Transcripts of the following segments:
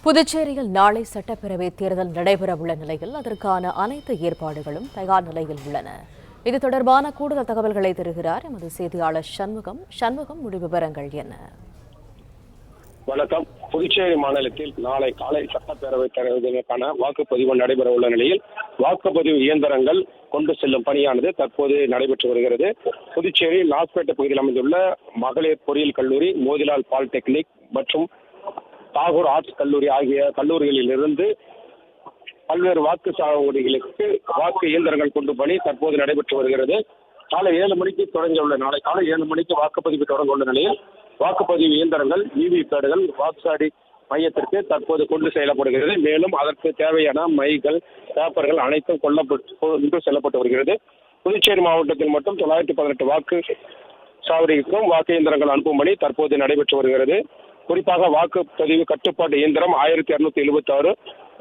புதுச்சேரியில் நாளை சட்டப்பேரவை தேர்தல் நடைபெறவுள்ள நிலையில் அதற்கான அனைத்து ஏற்பாடுகளும் தயார் நிலையில் உள்ளன. இது தொடர்பான கூடுதல் தகவல்களை தருகிறார் எமது செய்தியாளர் சண்முகம். முழு விவரங்கள் என்ன? வணக்கம். புதுச்சேரி மாநிலத்தில் நாளை காலை சட்டப்பேரவை தேர்தலுக்கான வாக்குப்பதிவு நடைபெற உள்ள நிலையில் வாக்குப்பதிவு இயந்திரங்கள் கொண்டு செல்லும் பணியானது தற்போது நடைபெற்று வருகிறது. புதுச்சேரி லாஸ்பேட்டை பகுதியில் அமைந்துள்ள மகளிர் பொறியியல் கல்லூரி, மோதிலால் பாலிடெக்னிக் மற்றும் தாகூர் ஆர்ட்ஸ் கல்லூரி ஆகிய கல்லூரிகளில் இருந்து பல்வேறு வாக்குச்சாவடிகளுக்கு வாக்கு இயந்திரங்கள் கொண்டு பணி தற்போது நடைபெற்று வருகிறது. காலை 7 மணிக்கு தொடங்கியுள்ள நாளை காலை 7 மணிக்கு வாக்குப்பதிவு தொடங்க உள்ள நிலையில் வாக்குப்பதிவு இயந்திரங்கள், விவி பேடுகள் வாக்குச்சாவடி மையத்திற்கு தற்போது கொண்டு செல்லப்படுகிறது. மேலும் அதற்கு தேவையான மைகள், பேப்பர்கள் அனைத்தும் கொண்டு செல்லப்பட்டு வருகிறது. புதுச்சேரி மாவட்டத்தில் மட்டும் 918 வாக்கு சாவடிக்கும் வாக்கு இயந்திரங்கள் அனுப்பும் பணி தற்போது நடைபெற்று வருகிறது. குறிப்பாக வாக்குப்பதிவு கட்டுப்பாட்டு இயந்திரம் 1276,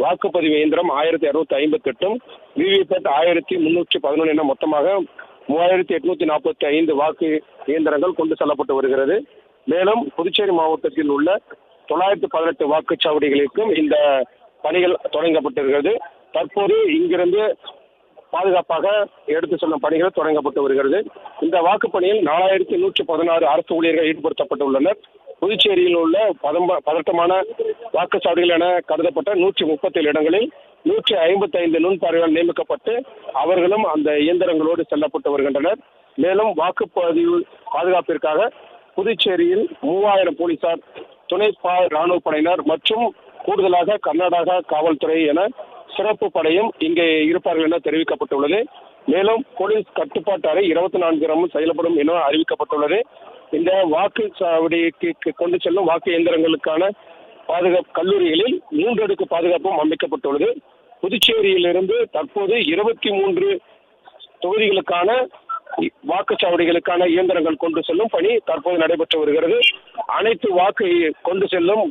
வாக்குப்பதிவு இயந்திரம் 1258, விவிபேட் 1311 என மொத்தமாக 3845 வாக்கு இயந்திரங்கள் கொண்டு செல்லப்பட்டு வருகிறது. மேலும் புதுச்சேரி மாவட்டத்தில் உள்ள 918 வாக்குச்சாவடிகளுக்கும் இந்த பணிகள் தொடங்கப்பட்டிருக்கிறது. தற்போது இங்கிருந்து பாதுகாப்பாக எடுத்து செல்லும் பணிகள் தொடங்கப்பட்டு வருகிறது. இந்த வாக்குப்பணியில் 4116 அரசு ஊழியர்கள் ஈடுபடுத்தப்பட்டுள்ளனர். புதுச்சேரியில் உள்ள பதட்டமான வாக்குச்சாவடிகள் என கருதப்பட்ட 137 இடங்களில் 155 நுண்பார்வையாளர்கள் நியமிக்கப்பட்டு அவர்களும் அந்த இயந்திரங்களோடு செல்லப்பட்டு வருகின்றனர். மேலும் வாக்குப்பதிவு பாதுகாப்பிற்காக புதுச்சேரியில் 3000 போலீசார், துணை ராணுவ படையினர் மற்றும் கூடுதலாக கர்நாடகா காவல்துறை என சிறப்பு படையும் இங்கே இருப்பார்கள் என தெரிவிக்கப்பட்டுள்ளது. மேலும் போலீஸ் கட்டுப்பாட்டு அறை 24 நேரமும் செயல்படும் என அறிவிக்கப்பட்டுள்ளது. இந்த வாக்குச்சாவடிக்கு கொண்டு செல்லும் வாக்கு இயந்திரங்களுக்கான பாதுகாப்பு கல்லூரிகளில் 3 அடுக்கு பாதுகாப்பும் அமைக்கப்பட்டுள்ளது. புதுச்சேரியிலிருந்து தற்போது 23 தொகுதிகளுக்கான வாக்குச்சாவடிகளுக்கான இயந்திரங்கள் கொண்டு செல்லும் பணி தற்போது நடைபெற்று வருகிறது. அனைத்து வாக்கு கொண்டு செல்லும்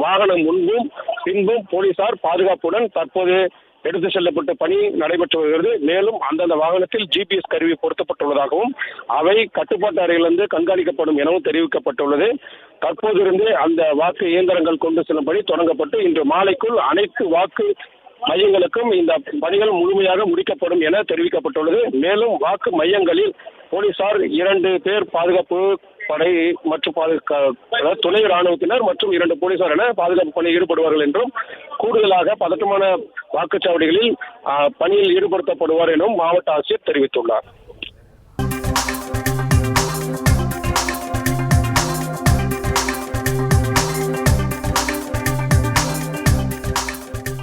வாகனம் முன்பும் பின்பும் போலீசார் பாதுகாப்புடன் தற்போது எடுத்து செல்லப்பட்ட பணி நடைபெற்று வருகிறது. மேலும் அந்தந்த வாகனத்தில் GPS கருவி பொருத்தப்பட்டுள்ளதாகவும் அவை கட்டுப்பாட்டு அறையிலிருந்து கண்காணிக்கப்படும் எனவும் தெரிவிக்கப்பட்டுள்ளது. தற்போது இருந்து அந்த வாக்கு இயந்திரங்கள் கொண்டு செல்லும் பணி தொடங்கப்பட்டு இன்று மாலைக்குள் அனைத்து வாக்கு மையங்களுக்கும் இந்த பணிகள் முழுமையாக முடிக்கப்படும் என தெரிவிக்கப்பட்டுள்ளது. மேலும் வாக்கு மையங்களில் போலீசார் 2 பேர் பாதுகாப்பு படை மற்றும் துணை ராணுவத்தினர் மற்றும் 2 போலீசார் என பாதுகாப்பு பணியில் ஈடுபடுவார்கள் என்றும், கூடுதலாக பதட்டமான வாக்குச்சாவடிகளில் பணியில் ஈடுபடுத்தப்படுவார் எனவும் மாவட்ட ஆட்சியர் தெரிவித்துள்ளார்.